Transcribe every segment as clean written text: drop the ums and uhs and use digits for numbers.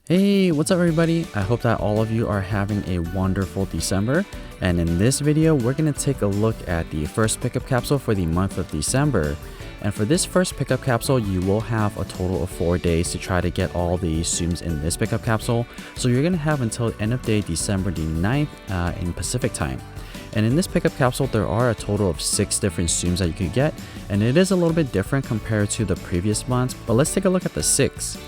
Hey, what's up everybody? I hope that all of you are having a wonderful December, and in this video we're going to take a look at the first pickup capsule for the month of December. And for this first pickup capsule, you will have a total of 4 days to try to get all the Tsums in this pickup capsule. So you're going to have until end of day December the 9th in Pacific time. And in this pickup capsule, there are a total of 6 different Tsums that you could get, and it is a little bit different compared to the previous months, but let's take a look at the 6.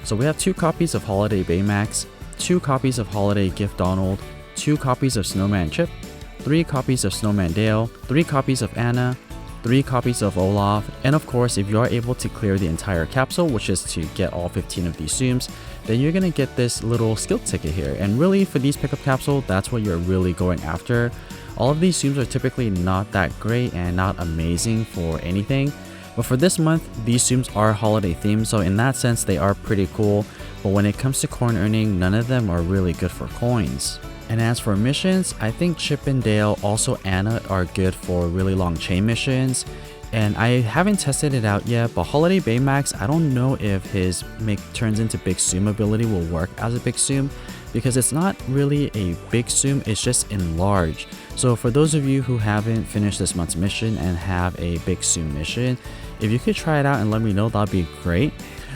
So we have 2 copies of Holiday Baymax, 2 copies of Holiday Gift Donald, 2 copies of Snowman Chip, 3 copies of Snowman Dale, 3 copies of Anna, 3 copies of Olaf, and of course if you are able to clear the entire capsule, which is to get all 15 of these Tsums, then you're gonna get this little skill ticket here. And really for these pickup capsule, that's what you're really going after. All of these Tsums are typically not that great and not amazing for anything. But for this month, these Tsums are holiday themed, so in that sense they are pretty cool, but when it comes to coin earning, none of them are really good for coins. And as for missions, I think Chip and Dale, also Anna, are good for really long chain missions. And I haven't tested it out yet, but Holiday Baymax, I don't know if his turns into big Tsum ability will work as a big Tsum, because it's not really a big Tsum, it's just enlarged. So for those of you who haven't finished this month's mission and have a big Tsum mission, if you could try it out and let me know, that'd be great.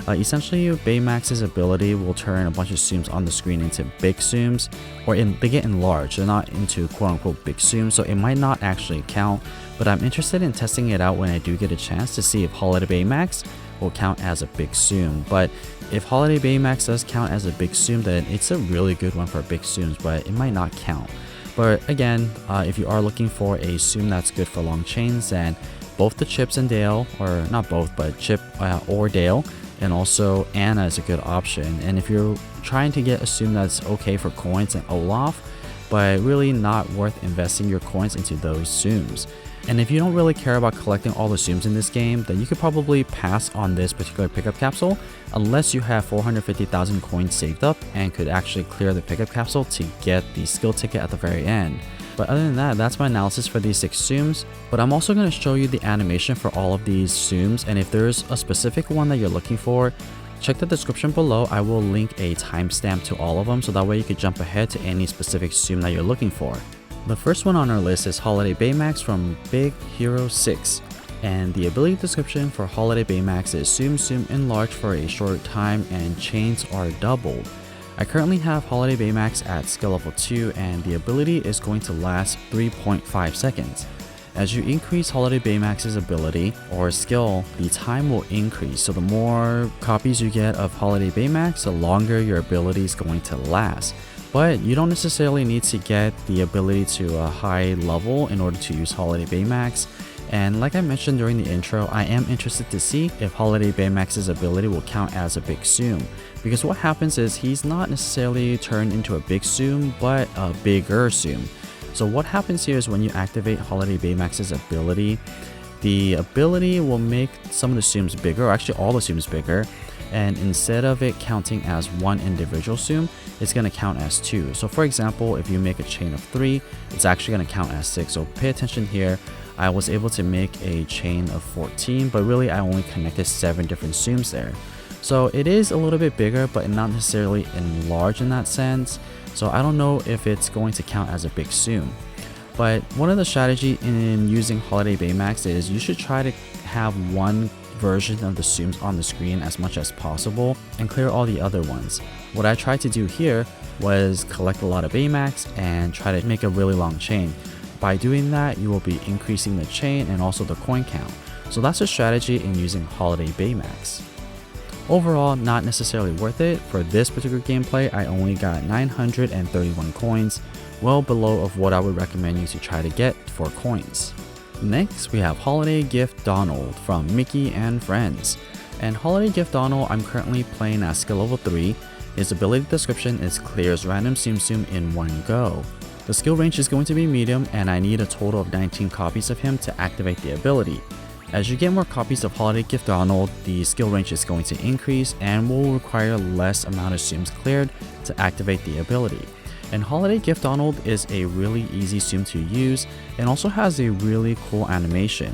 Essentially, Baymax's ability will turn a bunch of Tsums on the screen into big Tsums, or they get enlarged. They're not into quote-unquote big Tsums, so it might not actually count, but I'm interested in testing it out when I do get a chance to see if Holiday Baymax will count as a big Tsum. But if Holiday Baymax does count as a big Tsum, then it's a really good one for big Tsums, but it might not count. But again, if you are looking for a Tsum that's good for long chains, then both the Chips and Dale, or not both, but Chip or Dale, and also Anna is a good option. And if you're trying to get a Tsum that's okay for coins, and Olaf, but really not worth investing your coins into those Tsums. And if you don't really care about collecting all the Tsums in this game, then you could probably pass on this particular pickup capsule unless you have 450,000 coins saved up and could actually clear the pickup capsule to get the skill ticket at the very end. But other than that, that's my analysis for these 6 Tsums. But I'm also going to show you the animation for all of these Tsums, and if there's a specific one that you're looking for, check the description below. I will link a timestamp to all of them, so that way you could jump ahead to any specific Tsum that you're looking for. The first one on our list is Holiday Baymax from Big Hero 6. And the ability description for Holiday Baymax is Tsum Tsum enlarged for a short time and chains are doubled. I currently have Holiday Baymax at skill level 2 and the ability is going to last 3.5 seconds. As you increase Holiday Baymax's ability or skill, the time will increase. So the more copies you get of Holiday Baymax, the longer your ability is going to last. But you don't necessarily need to get the ability to a high level in order to use Holiday Baymax. And like I mentioned during the intro, I am interested to see if Holiday Baymax's ability will count as a big Tsum. Because what happens is he's not necessarily turned into a big Tsum, but a bigger Tsum. So what happens here is when you activate Holiday Baymax's ability, the ability will make some of the Tsums bigger, or actually all the Tsums bigger. And instead of it counting as one individual Tsum, it's going to count as 2. So for example, if you make a chain of 3, it's actually going to count as 6. So pay attention here. I was able to make a chain of 14, but really I only connected 7 different Tsums there. So it is a little bit bigger, but not necessarily enlarged in that sense. So I don't know if it's going to count as a big Tsum. But one of the strategy in using Holiday Baymax is you should try to have one version of the Tsums on the screen as much as possible and clear all the other ones. What I tried to do here was collect a lot of Baymax and try to make a really long chain. By doing that, you will be increasing the chain and also the coin count. So that's a strategy in using Holiday Baymax. Overall, not necessarily worth it. For this particular gameplay, I only got 931 coins, well below of what I would recommend you to try to get for coins. Next, we have Holiday Gift Donald from Mickey and Friends. And Holiday Gift Donald, I'm currently playing at skill level 3. His ability description is clears random Tsum Tsum in one go. The skill range is going to be medium and I need a total of 19 copies of him to activate the ability. As you get more copies of Holiday Gift Donald, the skill range is going to increase and will require less amount of Tsums cleared to activate the ability. And Holiday Gift Donald is a really easy Tsum to use and also has a really cool animation.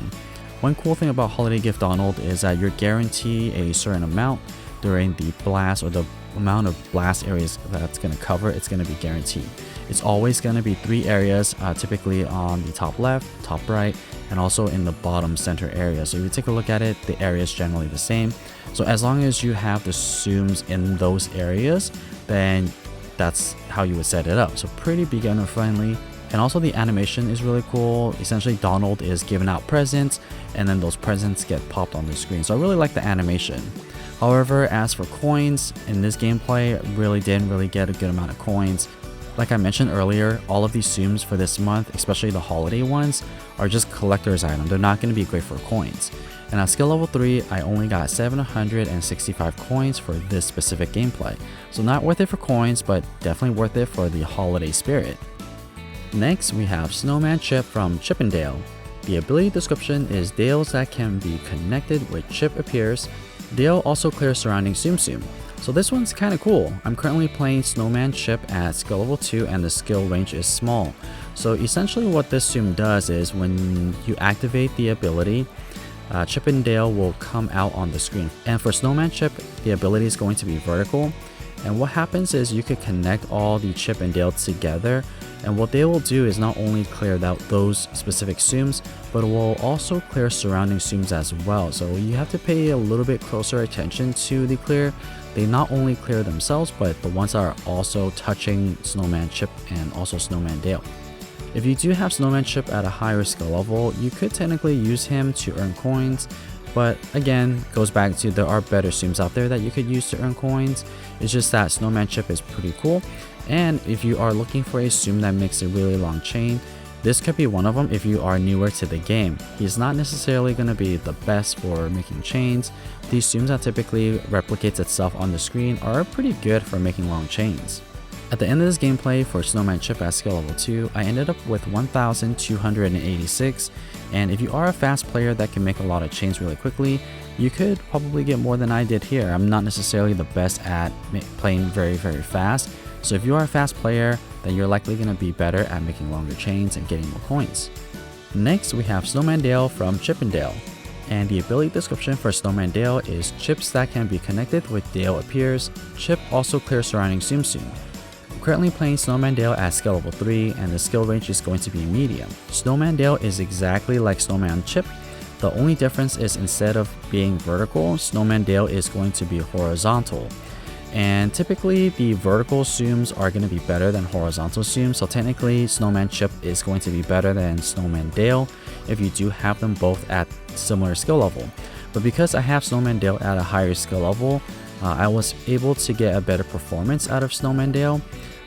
One cool thing about Holiday Gift Donald is that you're guaranteed a certain amount during the blast or the amount of blast areas that's going to cover, it's going to be guaranteed. It's always going to be 3 areas, typically on the top left, top right, and also in the bottom center area. So if you take a look at it, the area is generally the same. So as long as you have the Tsums in those areas, then that's how you would set it up. So pretty beginner friendly. And also the animation is really cool. Essentially Donald is giving out presents, and then those presents get popped on the screen. So I really like the animation. However, as for coins, in this gameplay, really didn't get a good amount of coins. Like I mentioned earlier, all of these Tsums for this month, especially the holiday ones, are just collector's items. They're not going to be great for coins. And at skill level 3, I only got 765 coins for this specific gameplay. So not worth it for coins, but definitely worth it for the holiday spirit. Next, we have Snowman Chip from Chip and Dale. The ability description is Dales that can be connected with Chip appears. Dale also clears surrounding Tsum Tsum. So this one's kind of cool. I'm currently playing Snowman Chip at skill level 2 and the skill range is small. So essentially what this Tsum does is when you activate the ability, Chip and Dale will come out on the screen. And for Snowman Chip, the ability is going to be vertical. And what happens is you could connect all the Chip and Dale together, and what they will do is not only clear out those specific Tsums, but will also clear surrounding Tsums as well. So you have to pay a little bit closer attention to the clear. They not only clear themselves, but the ones that are also touching Snowman Chip and also Snowman Dale. If you do have Snowman Chip at a higher skill level, you could technically use him to earn coins. But again, goes back to there are better Tsums out there that you could use to earn coins. It's just that Snowman Chip is pretty cool. And if you are looking for a Tsum that makes a really long chain, this could be one of them if you are newer to the game. He's not necessarily going to be the best for making chains. These Tsums that typically replicates itself on the screen are pretty good for making long chains. At the end of this gameplay for Snowman Chip at skill level 2, I ended up with 1,286, and if you are a fast player that can make a lot of chains really quickly, you could probably get more than I did here. I'm not necessarily the best at playing very fast, so if you are a fast player, then you're likely going to be better at making longer chains and getting more coins. Next, we have Snowman Dale from Chip and Dale. And the ability description for Snowman Dale is chips that can be connected with Dale appears. Chip also clears surrounding Tsum Tsum. I'm currently playing Snowman Dale at skill level 3 and the skill range is going to be medium. Snowman Dale is exactly like Snowman Chip. The only difference is instead of being vertical, Snowman Dale is going to be horizontal. And typically the vertical Tsums are going to be better than horizontal Tsums, so technically Snowman Chip is going to be better than Snowman Dale if you do have them both at similar skill level. But because I have Snowman Dale at a higher skill level, I was able to get a better performance out of Snowman Dale.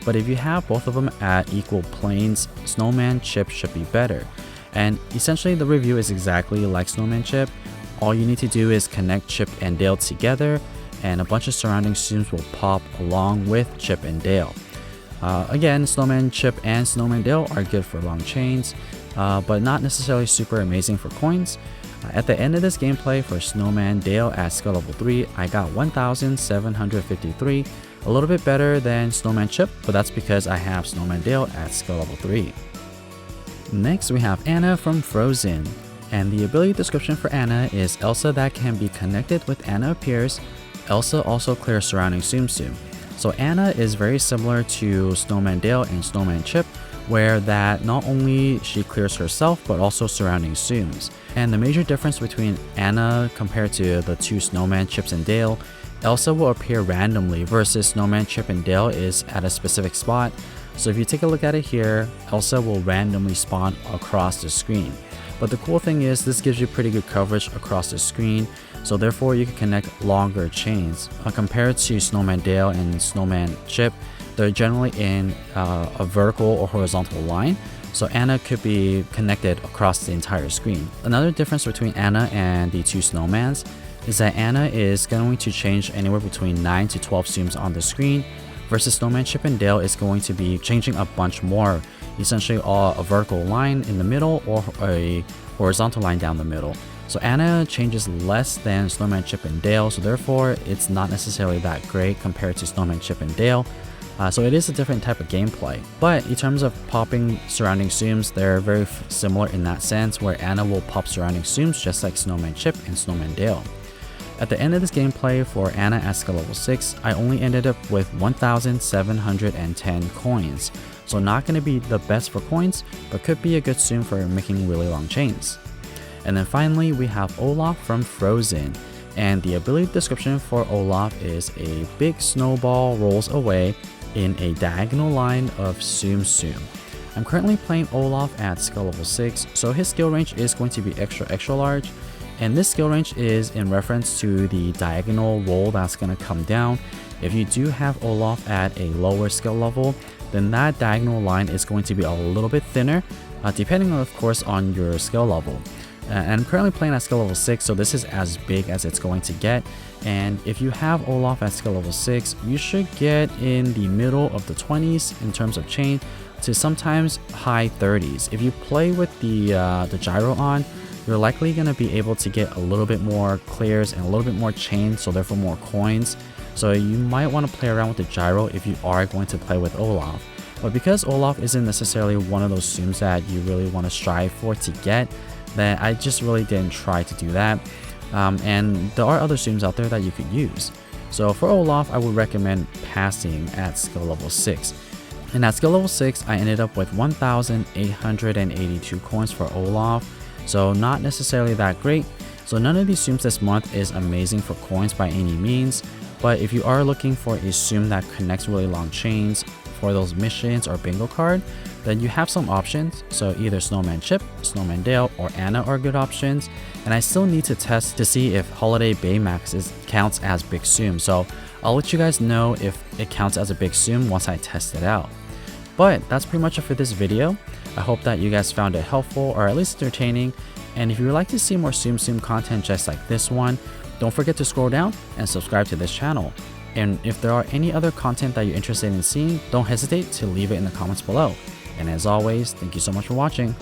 But if you have both of them at equal planes, Snowman Chip should be better. And essentially the review is exactly like Snowman Chip. All you need to do is connect Chip and Dale together, and a bunch of surrounding Tsums will pop along with Chip and Dale. Again, Snowman Chip and Snowman Dale are good for long chains, but not necessarily super amazing for coins. At the end of this gameplay for Snowman Dale at skill level 3, I got 1,753, a little bit better than Snowman Chip, but that's because I have Snowman Dale at skill level 3. Next, we have Anna from Frozen. And the ability description for Anna is Elsa that can be connected with Anna appears. Elsa also clears surrounding Tsum Tsum. So Anna is very similar to Snowman Dale and Snowman Chip, where that not only she clears herself, but also surrounding Tsums. And the major difference between Anna compared to the two Snowman Chips and Dale, Elsa will appear randomly versus Snowman Chip and Dale is at a specific spot. So if you take a look at it here, Elsa will randomly spawn across the screen. But the cool thing is this gives you pretty good coverage across the screen, so therefore you can connect longer chains. Compared to Snowman Dale and Snowman Chip, they're generally in a vertical or horizontal line, so Anna could be connected across the entire screen. Another difference between Anna and the two Snowmans is that Anna is going to change anywhere between 9 to 12 Tsums on the screen, versus Snowman Chip and Dale is going to be changing a bunch more, essentially a vertical line in the middle or a horizontal line down the middle. So Anna changes less than Snowman Chip and Dale, so therefore it's not necessarily that great compared to Snowman Chip and Dale. So it is a different type of gameplay. But in terms of popping surrounding Tsums, they're very similar in that sense, where Anna will pop surrounding Tsums just like Snowman Chip and Snowman Dale. At the end of this gameplay for Anna at skill level 6, I only ended up with 1,710 coins. So not going to be the best for coins, but could be a good Tsum for making really long chains. And then finally we have Olaf from Frozen. And the ability description for Olaf is a big snowball rolls away in a diagonal line of Tsum Tsum. I'm currently playing Olaf at skill level 6, so his skill range is going to be extra large. And this skill range is in reference to the diagonal roll that's going to come down. If you do have Olaf at a lower skill level, then that diagonal line is going to be a little bit thinner, depending of course on your skill level. And I'm currently playing at skill level 6, so this is as big as it's going to get. And if you have Olaf at skill level 6, you should get in the middle of the 20s in terms of chain to sometimes high 30s. If you play with the gyro on, you're likely going to be able to get a little bit more clears and a little bit more chain, so therefore more coins. So you might want to play around with the gyro if you are going to play with Olaf. But because Olaf isn't necessarily one of those Tsums that you really want to strive for to get, then I just really didn't try to do that. And there are other Tsums out there that you could use. So for Olaf, I would recommend passing at skill level 6. And at skill level 6, I ended up with 1,882 coins for Olaf. So not necessarily that great. So none of these Tsums this month is amazing for coins by any means. But if you are looking for a Tsum that connects really long chains for those missions or bingo card, then you have some options. So either Snowman Chip, Snowman Dale, or Anna are good options. And I still need to test to see if Holiday Baymax counts as big Tsum. So I'll let you guys know if it counts as a big Tsum once I test it out. But that's pretty much it for this video. I hope that you guys found it helpful or at least entertaining. And if you would like to see more Tsum Tsum content just like this one, don't forget to scroll down and subscribe to this channel. And if there are any other content that you're interested in seeing, don't hesitate to leave it in the comments below. And as always, thank you so much for watching.